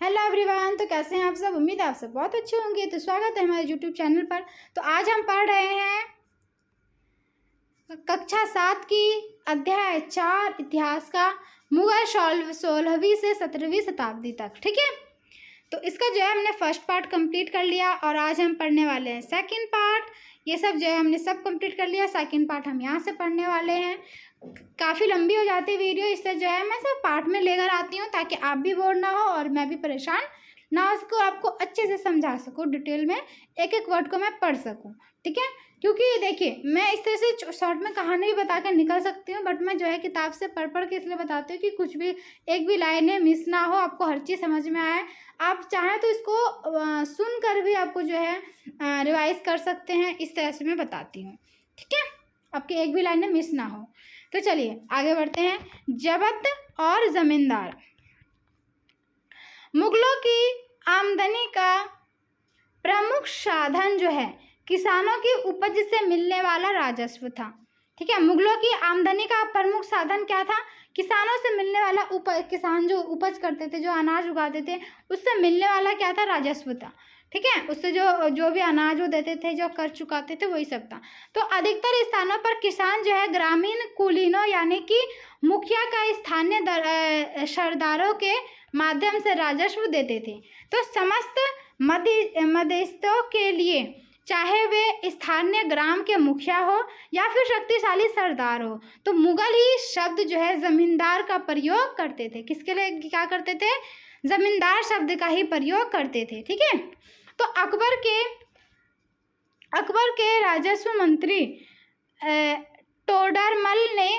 Hello everyone. तो कैसे हैं आप सब? उम्मीद है आप सब बहुत अच्छे होंगे। तो स्वागत है हमारे यूट्यूब चैनल पर। तो आज हम पढ़ रहे हैं कक्षा 7 की अध्याय 4 इतिहास का, मुगल 16वीं से 17वीं शताब्दी तक। ठीक है, तो इसका जो है हमने फर्स्ट पार्ट कंप्लीट कर लिया और आज हम पढ़ने वाले हैं सेकंड पार्ट। ये सब जो है हमने सब कंप्लीट कर लिया। सेकंड पार्ट हम यहाँ से पढ़ने वाले हैं। काफ़ी लंबी हो जाती है वीडियो, इससे जो है मैं सब पार्ट में लेकर आती हूँ ताकि आप भी बोर ना हो और मैं भी परेशान ना हो सकूँ, आपको अच्छे से समझा सकूँ, डिटेल में एक एक वर्ड को मैं पढ़ सकूँ। ठीक है, क्योंकि देखिए मैं इस तरह से शॉर्ट में कहानी भी बता कर निकल सकती हूँ, बट मैं जो है किताब से पढ़ के इसलिए बताती हूँ कि कुछ भी एक भी लाइनें मिस ना हो, आपको हर चीज़ समझ में आए। आप चाहें तो इसको सुन कर भी आपको जो है रिवाइज कर सकते हैं। इस तरह से मैं बताती हूँ, ठीक है, आपकी एक भी लाइनें मिस ना हो। तो चलिए आगे बढ़ते हैं। जबत और जमींदार। मुगलों की आमदनी का प्रमुख साधन जो है किसानों की उपज से मिलने वाला राजस्व था। ठीक है, मुगलों की आमदनी का प्रमुख साधन क्या था? किसानों से मिलने वाला उपज। किसान जो उपज करते थे, जो अनाज उगाते थे, उससे मिलने वाला क्या था? राजस्व था। ठीक है, उससे जो भी अनाज वो देते थे, जो कर चुकाते थे, वही सब था। तो अधिकतर स्थानों पर किसान जो है ग्रामीण कुलीनों यानी कि मुखिया का स्थानीय सरदारों के माध्यम से राजस्व देते थे। तो समस्त मध्यस्थों के लिए, चाहे वे स्थानीय ग्राम के मुखिया हो या फिर शक्तिशाली सरदार हो, तो मुगल ही शब्द जो है जमींदार का प्रयोग करते थे। किसके लिए क्या करते थे? जमींदार शब्द का ही प्रयोग करते थे। ठीक है, तो अकबर के राजस्व मंत्री टोडरमल ने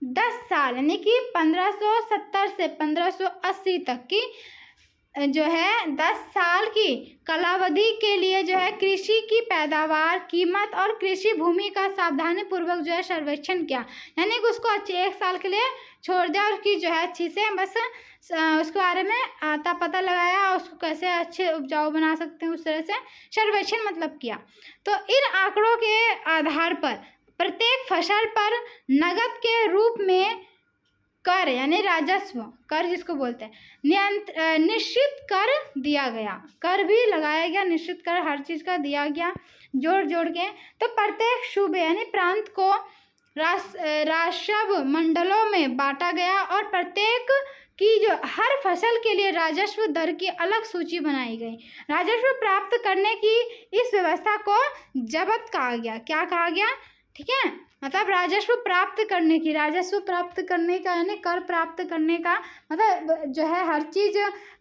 10 साल यानी कि 1570 से 1580 तक की जो है 10 साल की कालावधि के लिए जो है कृषि की पैदावार, कीमत और कृषि भूमि का सावधानी पूर्वक जो है सर्वेक्षण किया। यानी कि उसको अच्छे 1 साल के लिए छोड़ दिया और उसकी जो है अच्छी से बस उसके बारे में आता पता लगाया, उसको कैसे अच्छे उपजाऊ बना सकते हैं, उस तरह से सर्वेक्षण मतलब किया। तो इन आंकड़ों के आधार पर प्रत्येक फसल पर नगद के रूप में कर यानी राजस्व, कर जिसको बोलते हैं, निश्चित कर दिया गया। कर भी लगाया गया, निश्चित कर हर चीज़ का दिया गया जोड़ के। तो प्रत्येक सूबे यानी प्रांत को राजस्व मंडलों में बांटा गया और प्रत्येक की जो हर फसल के लिए राजस्व दर की अलग सूची बनाई गई। राजस्व प्राप्त करने की इस व्यवस्था को जब्त कहा गया। क्या कहा गया? ठीक है, मतलब राजस्व प्राप्त करने की, राजस्व प्राप्त करने का यानी कर प्राप्त करने का मतलब जो है हर चीज़,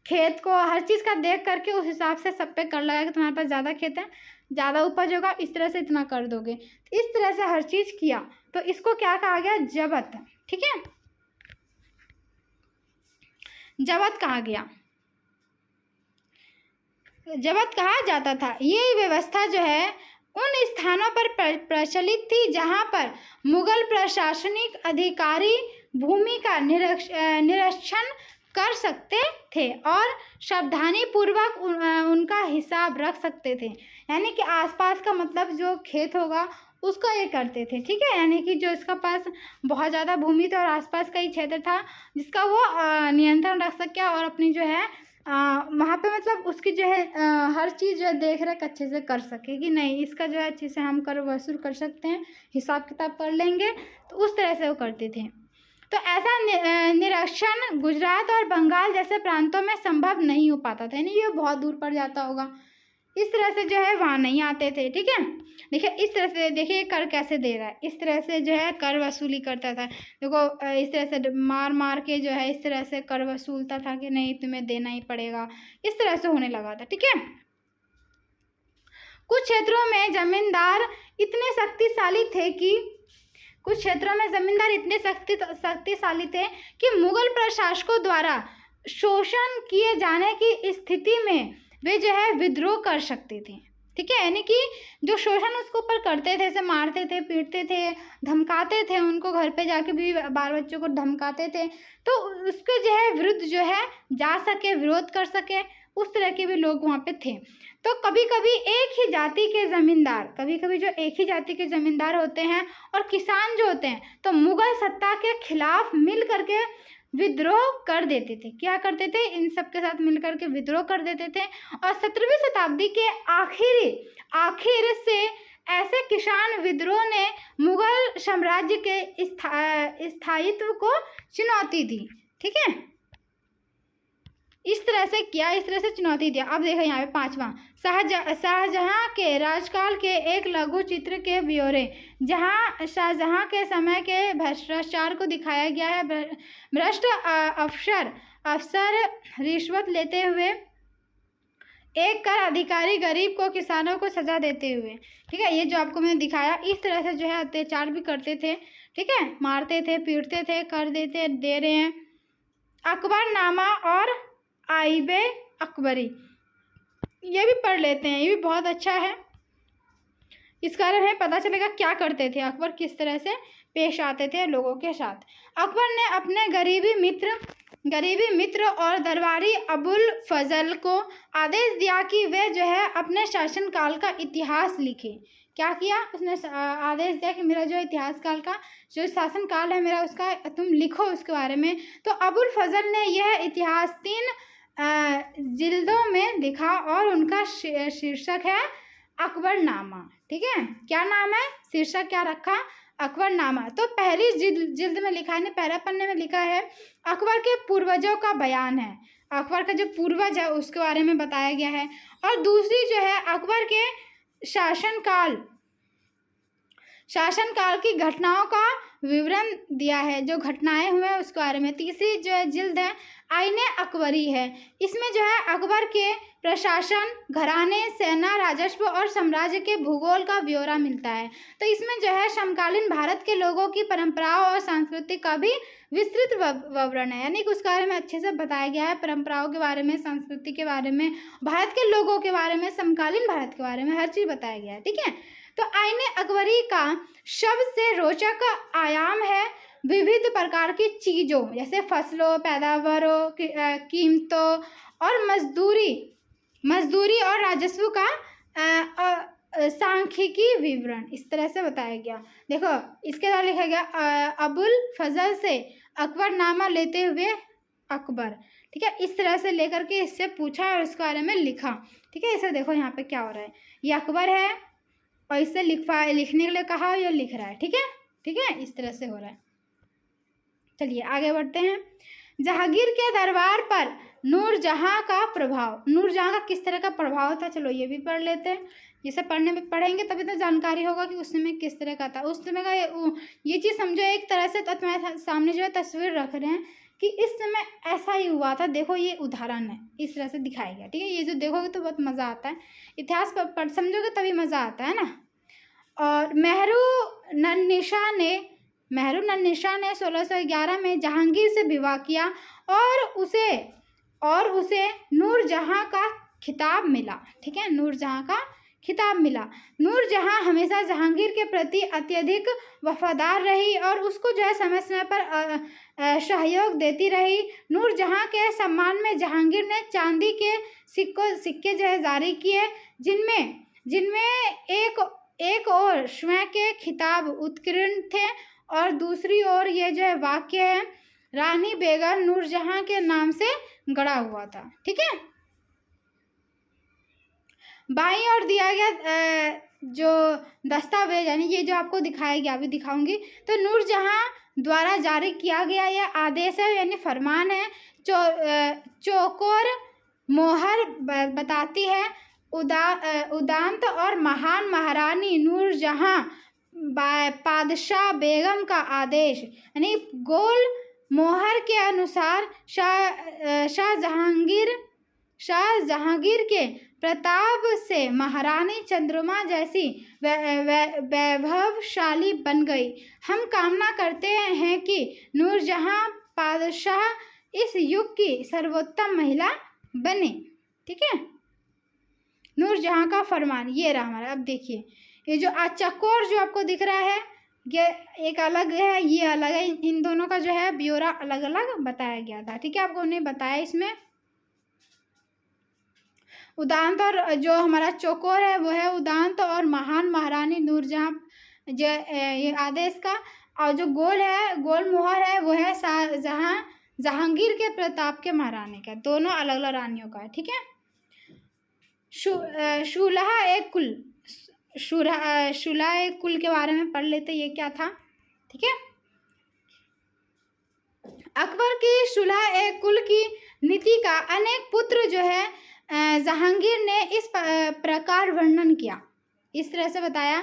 खेत को हर चीज़ का देख करके उस हिसाब से सब पे कर लगाएगा। तुम्हारे पास ज़्यादा खेत है, ज़्यादा उपज होगा, इस तरह से इतना कर दोगे। इस तरह से हर चीज़ किया, तो इसको क्या कहा गया? जब्त। ठीक है, जब्त कहा गया, जब्त कहा जाता था। ये व्यवस्था जो है उन स्थानों पर प्रचलित थी जहां पर मुगल प्रशासनिक अधिकारी भूमि का निरीक्षण कर सकते थे और सावधानी पूर्वक उनका हिसाब रख सकते थे। यानी कि आसपास का मतलब जो खेत होगा उसको ये करते थे। ठीक है, यानी कि जो इसका पास बहुत ज़्यादा भूमि था और आसपास का ही क्षेत्र था जिसका वो नियंत्रण रख सके और अपनी जो है वहाँ पे मतलब उसकी जो है हर चीज़ जो है देख रेख अच्छे से कर सके कि नहीं, इसका जो है अच्छे से हम कर वसूल कर सकते हैं, हिसाब किताब कर लेंगे। तो उस तरह से वो करते थे। तो ऐसा निरीक्षण गुजरात और बंगाल जैसे प्रांतों में संभव नहीं हो पाता था, यानी ये बहुत दूर पड़ जाता होगा, इस तरह से जो है वहाँ नहीं आते थे। ठीक है, देखिए इस तरह से, देखिए कर कैसे दे रहा है, इस तरह से जो है कर वसूली करता था। देखो इस तरह से मार के जो है इस तरह से कर वसूलता था कि नहीं तुम्हें देना ही पड़ेगा, इस तरह से होने लगा था। ठीक है, कुछ क्षेत्रों में जमींदार इतने शक्तिशाली थे कि शक्तिशाली थे कि मुगल प्रशासकों द्वारा शोषण किए जाने की स्थिति में वे जो है विद्रोह कर सकते थे। ठीक है, यानी कि जो शोषण उसके ऊपर करते थे, जैसे मारते थे, पीटते थे, धमकाते थे, उनको घर पे जाके भी बाल बच्चों को धमकाते थे, तो उसके जो है विरुद्ध जो है जा सके, विरोध कर सके, उस तरह के भी लोग वहाँ पे थे। तो कभी कभी एक ही जाति के ज़मींदार, कभी कभी जो एक ही जाति के ज़मींदार होते हैं और किसान जो होते हैं, तो मुगल सत्ता के खिलाफ मिल करके विद्रोह कर देते थे। क्या करते थे? इन सब के साथ मिलकर के विद्रोह कर देते थे। और 17वीं शताब्दी के आखिर से ऐसे किसान विद्रोह ने मुगल साम्राज्य के स्थायित्व को चुनौती दी। ठीक है, इस तरह से किया, इस तरह से चुनौती दिया। अब देखो यहाँ पे 5वां, शाहजहां के राजकाल के एक लघु चित्र के ब्यौरे, जहां शाहजहां के समय के भ्रष्टाचार को दिखाया गया है। भ्रष्ट अफसर रिश्वत लेते हुए, एक कर अधिकारी गरीब को, किसानों को सजा देते हुए। ठीक है, ये जो आपको मैंने दिखाया, इस तरह से जो है अत्याचार भी करते थे। ठीक है, मारते थे, पीटते थे, कर दे रहे हैं। अकबरनामा और आइबे अकबरी, ये भी पढ़ लेते हैं, ये भी बहुत अच्छा है। इस कारण हमें पता चलेगा क्या करते थे अकबर, किस तरह से पेश आते थे लोगों के साथ। अकबर ने अपने गरीबी मित्र और दरबारी अबुल फजल को आदेश दिया कि वे जो है अपने शासनकाल का इतिहास लिखे। क्या किया? उसने आदेश दिया कि मेरा जो इतिहास काल का जो शासनकाल है मेरा, उसका तुम लिखो उसके बारे में। तो अबुल फजल ने यह इतिहास 3 जिल्दों में लिखा और उनका शीर्षक है अकबरनामा। ठीक है, क्या नाम है? शीर्षक क्या रखा? अकबरनामा। तो पहली जिल्द में लिखा है, पहला पन्ने में लिखा है अकबर के पूर्वजों का बयान है, अकबर का जो पूर्वज है उसके बारे में बताया गया है। और दूसरी जो है अकबर के शासनकाल की घटनाओं का विवरण दिया है, जो घटनाएं हुए उसके बारे में। तीसरी जो है जिल्द है आईने अकबरी है, इसमें जो है अकबर के प्रशासन, घराने, सेना, राजस्व और साम्राज्य के भूगोल का ब्यौरा मिलता है। तो इसमें जो है समकालीन भारत के लोगों की परंपराओं और संस्कृति का भी विस्तृत विवरण है, यानी कि उसके बारे में अच्छे से बताया गया है, परंपराओं के बारे में, संस्कृति के बारे में, भारत के लोगों के बारे में, समकालीन भारत के बारे में हर चीज़ बताया गया है। ठीक है, तो आईने अकबरी का सबसे रोचक आयाम है विविध प्रकार की चीज़ों, जैसे फसलों, पैदावारों, कीमतों और मजदूरी और राजस्व का सांख्यिकी विवरण इस तरह से बताया गया। देखो इसके द्वारा लिखा गया अबुल फजल से अकबरनामा लेते हुए अकबर। ठीक है, इस तरह से लेकर के इससे पूछा और इसके बारे में लिखा। ठीक है, इसे देखो यहाँ पे क्या हो रहा है, ये अकबर है और इससे लिखने के लिए कहा, ये लिख रहा है। ठीक है, ठीक है, इस तरह से हो रहा है। चलिए आगे बढ़ते हैं। जहांगीर के दरबार पर नूरजहां का प्रभाव, नूरजहां का किस तरह का प्रभाव था, चलो ये भी पढ़ लेते हैं। ये सब पढ़ेंगे तभी तो जानकारी होगा कि उस समय किस तरह का था। उस समय का ये चीज़ समझो एक तरह से, तो तुम्हारे सामने जो है तस्वीर रख रहे हैं कि इस समय ऐसा ही हुआ था। देखो ये उदाहरण है, इस तरह से दिखाया गया। ठीक है, ये जो देखोगे तो बहुत मज़ा आता है, इतिहास पढ़ समझोगे तभी मज़ा आता है ना। और मेहरुन्निसा ने 1611 में जहांगीर से विवाह किया और उसे नूरजहां का खिताब मिला। ठीक है, नूरजहां का खिताब मिला। नूरजहां हमेशा जहांगीर के प्रति अत्यधिक वफादार रही और उसको जो है समय समय पर सहयोग देती रही। नूरजहां के सम्मान में जहांगीर ने चांदी के सिक्के जो है जारी किए, जिनमें एक और स्वयं के खिताब उत्कीर्ण थे और दूसरी ओर ये जो है वाक्य है रानी बेगम नूरजहां के नाम से गढ़ा हुआ था। ठीक है, बाईं ओर दिया गया जो दस्तावेज, यानी ये जो आपको दिखाया गया, अभी दिखाऊंगी। तो नूरजहां द्वारा जारी किया गया यह आदेश है, यानी फरमान है। चौकोर मोहर बताती है उदांत और महान महारानी नूरजहां पादशाह बेगम का आदेश, यानी गोल मोहर के अनुसार शाहजहांगीर के प्रताप से महारानी चंद्रमा जैसी वैभवशाली बन गई। हम कामना करते हैं कि नूरजहां पादशाह इस युग की सर्वोत्तम महिला बने। ठीक है, नूरजहां का फरमान ये रहा हमारा। अब देखिए ये जो चकोर जो आपको दिख रहा है, ये एक अलग है, ये अलग है, इन दोनों का जो है ब्यौरा अलग अलग बताया गया था। ठीक है, आपको उन्हें बताया इसमें उदांत, और जो हमारा चौकोर है वो है उदांत और महान महारानी नूरजहां जो ये आदेश का, और जो गोल मोहर है वो है शाहजहां जहांगीर के प्रताप के महारानी का, दोनों अलग अलग रानियों का है, ठीक है। शूलाह ए कुल, शूलाह ए कुल के बारे में पढ़ लेते, ये क्या था, ठीक है। अकबर की शूलाह ए कुल की नीति का अनेक पुत्र जो है जहांगीर ने इस प्रकार वर्णन किया, इस तरह से बताया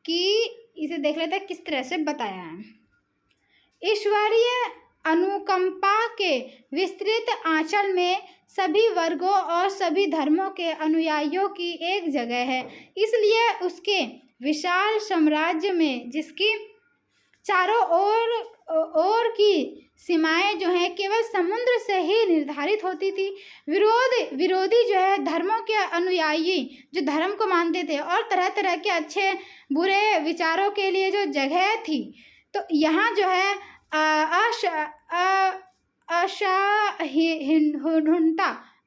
कि इसे देख लेते हैं किस तरह से बताया है। ईश्वरीय अनुकंपा के विस्तृत आंचल में सभी वर्गों और सभी धर्मों के अनुयायियों की एक जगह है, इसलिए उसके विशाल साम्राज्य में जिसकी चारों ओर की सीमाएं जो हैं केवल समुद्र से ही निर्धारित होती थी, विरोधी जो है धर्मों के अनुयायी जो धर्म को मानते थे और तरह तरह के अच्छे बुरे विचारों के लिए जो जगह थी, तो यहाँ जो है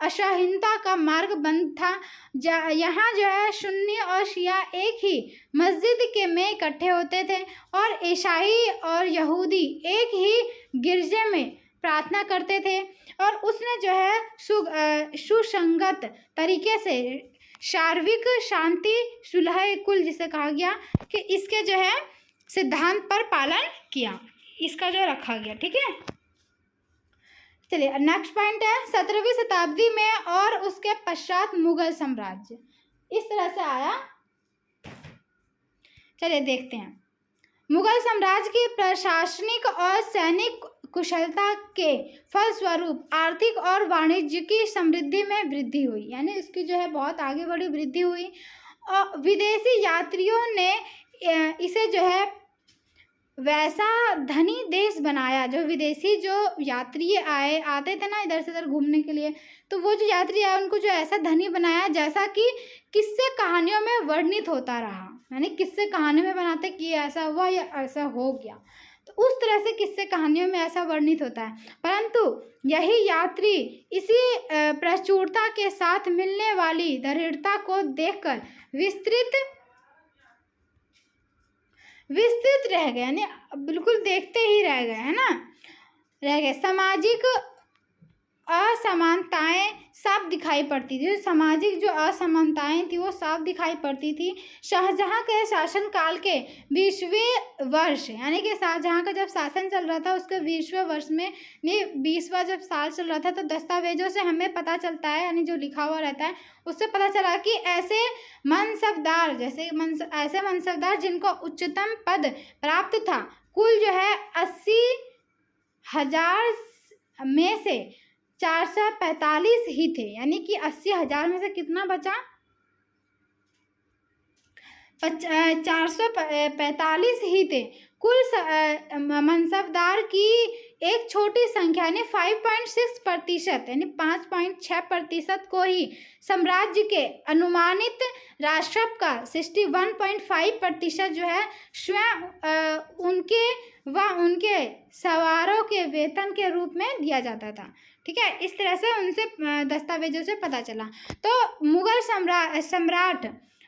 असहिष्णुता का मार्ग बंद था। यहाँ जो है सुन्नी और शिया एक ही मस्जिद के में इकट्ठे होते थे और ईसाई और यहूदी एक ही गिरजे में प्रार्थना करते थे, और उसने जो है सुसंगत तरीके से शारीरिक शांति सुलह कुल जिसे कहा गया कि इसके जो है सिद्धांत पर पालन किया, इसका जो रखा गया, ठीक है। चलिए नेक्स्ट पॉइंट है 17वीं शताब्दी में और उसके पश्चात मुगल साम्राज्य इस तरह से आया। चलिए देखते हैं। मुगल साम्राज्य की प्रशासनिक और सैनिक कुशलता के फलस्वरूप आर्थिक और वाणिज्यिक समृद्धि में वृद्धि हुई, यानी इसकी जो है बहुत आगे बढ़ी वृद्धि हुई, और विदेशी यात्रियों ने इसे जो है वैसा धनी देश बनाया। जो विदेशी जो यात्री आते थे ना इधर से उधर घूमने के लिए, तो वो जो यात्री आए उनको जो ऐसा धनी बनाया जैसा कि किस्से कहानियों में वर्णित होता रहा, यानी किस्से कहानियों में बनाते कि ऐसा हुआ या ऐसा हो गया, तो उस तरह से किस्से कहानियों में ऐसा वर्णित होता है। परंतु यही यात्री इसी प्रचुरता के साथ मिलने वाली दृढ़ता को देखकर विस्तृत रह गए, यानी बिल्कुल देखते ही रह गए, है ना, रह गए। सामाजिक असमानताएं साफ दिखाई पड़ती थी, सामाजिक जो असमानताएं थी वो साफ दिखाई पड़ती थी। शाहजहां के शासनकाल के 20वें वर्ष, यानी कि शाहजहां का जब शासन चल रहा था उसके 20वें वर्ष में, नहीं 20वां जब साल चल रहा था, तो दस्तावेजों से हमें पता चलता है, यानी जो लिखा हुआ रहता है उससे पता चला कि ऐसे मनसबदार ऐसे मनसबदार जिनको उच्चतम पद प्राप्त था कुल जो है 80,000 में से 445 ही थे, यानी कि 80,000 में से कितना बचा, 445 ही थे। कुल मनसबदार की एक छोटी संख्या यानी 5.6%, यानी 5.6% को ही साम्राज्य के अनुमानित राजस्व का 61.5% जो है स्वयं उनके सवारों के वेतन के रूप में दिया जाता था, ठीक है। इस तरह से उनसे दस्तावेजों से पता चला। तो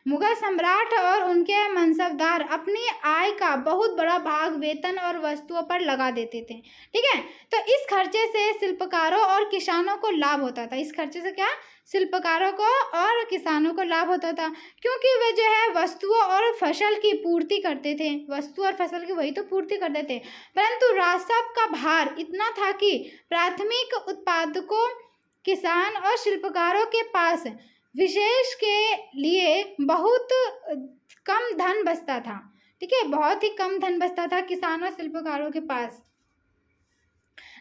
मुगल सम्राट और उनके मनसबदार अपनी आय का बहुत बड़ा भाग वेतन और वस्तुओं पर लगा देते थे, ठीक है। तो इस खर्चे से शिल्पकारों और किसानों को लाभ होता था। इस खर्चे से क्या, शिल्पकारों को और किसानों को लाभ होता था, क्योंकि वे जो है वस्तुओं और फसल की पूर्ति करते थे, वस्तु और फसल की वही तो पूर्ति करते थे। परंतु राजस्व का भार इतना था कि प्राथमिक उत्पादकों, किसान और शिल्पकारों के पास विशेष के लिए बहुत कम धन बचता था, ठीक है, बहुत ही कम धन बचता था किसानों और शिल्पकारों के पास,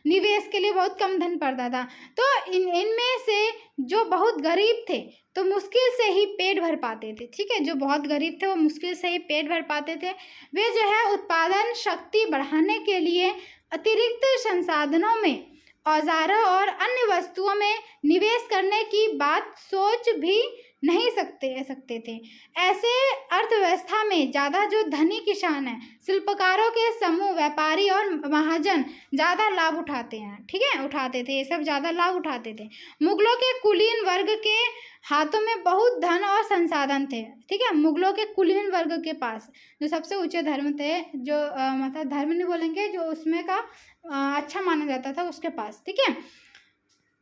निवेश के लिए बहुत कम धन पड़ता था। तो इनमें से जो बहुत गरीब थे तो मुश्किल से ही पेट भर पाते थे, ठीक है, जो बहुत गरीब थे वो मुश्किल से ही पेट भर पाते थे। वे जो है उत्पादन शक्ति बढ़ाने के लिए अतिरिक्त संसाधनों में, औजारों और अन्य वस्तुओं में निवेश करने की बात सोच भी नहीं सकते थे। ऐसे अर्थव्यवस्था में ज़्यादा जो धनी किसान हैं, शिल्पकारों के समूह, व्यापारी और महाजन ज़्यादा लाभ उठाते हैं, ठीक है, उठाते थे, ये सब ज़्यादा लाभ उठाते थे। मुगलों के कुलीन वर्ग के हाथों में बहुत धन और संसाधन थे, ठीक है, मुगलों के कुलीन वर्ग के पास जो सबसे ऊंचे धर्म थे, जो मतलब धर्म नहीं बोलेंगे, जो उसमें का अच्छा माना जाता था, उसके पास, ठीक है,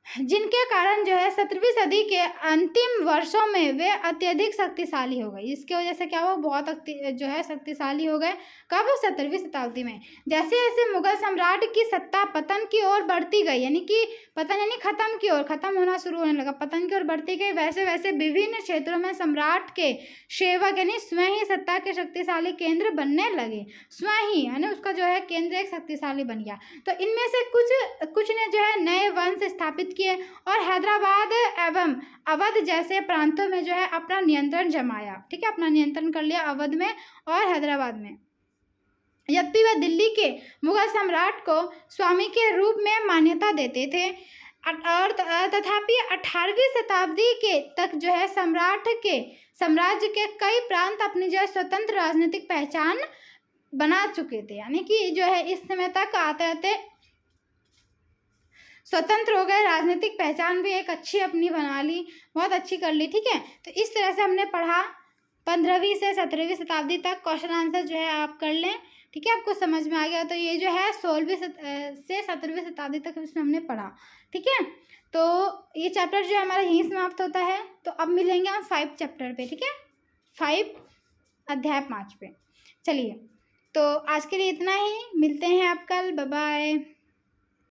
जिनके कारण जो है 17वीं सदी के अंतिम वर्षों में वे अत्यधिक शक्तिशाली हो गई। इसकी वजह से क्या हुआ, बहुत जो है शक्तिशाली हो गए। कब, 17वीं शताब्दी में। जैसे जैसे मुगल सम्राट की सत्ता पतन की ओर बढ़ती गई, यानी कि पतन यानी खत्म की ओर, खत्म होना शुरू होने लगा, पतन की ओर बढ़ती गई, वैसे वैसे विभिन्न क्षेत्रों में सम्राट के सेवक यानी स्वयं ही सत्ता के शक्तिशाली केंद्र बनने लगे। स्वयं ही यानी उसका जो है केंद्र एक शक्तिशाली बन गया। तो इनमें से कुछ ने जो है नए वंश स्थापित किए और हैदराबाद एवं अवध जैसे प्रांतों में जो है अपना नियंत्रण जमाया, ठीक है, अपना नियंत्रण कर लिया अवध में और हैदराबाद में। यद्यपि वह दिल्ली के मुगल सम्राट को स्वामी के रूप में मान्यता देते थे और तथापि 18वीं शताब्दी के तक जो है साम्राज्य के कई प्रांत अपनी जो है स्वतंत्र राजनीतिक पहचान बना चुके थे, यानी कि जो है इस समय तक आते आते स्वतंत्र हो गए, राजनीतिक पहचान भी एक अच्छी अपनी बना ली, बहुत अच्छी कर ली, ठीक है। तो इस तरह से हमने पढ़ा 15वीं से 17वीं शताब्दी तक। क्वेश्चन आंसर जो है आप कर लें, ठीक है, आपको समझ में आ गया। तो ये जो है 16वीं से 17वीं शताब्दी तक इसमें हमने पढ़ा, ठीक है। तो ये चैप्टर जो है हमारा यहीं समाप्त होता है। तो अब मिलेंगे हम 5 चैप्टर पे, ठीक है, 5 अध्याय 5 पे। चलिए, तो आज के लिए इतना ही, मिलते हैं आप कल, बाय बाय।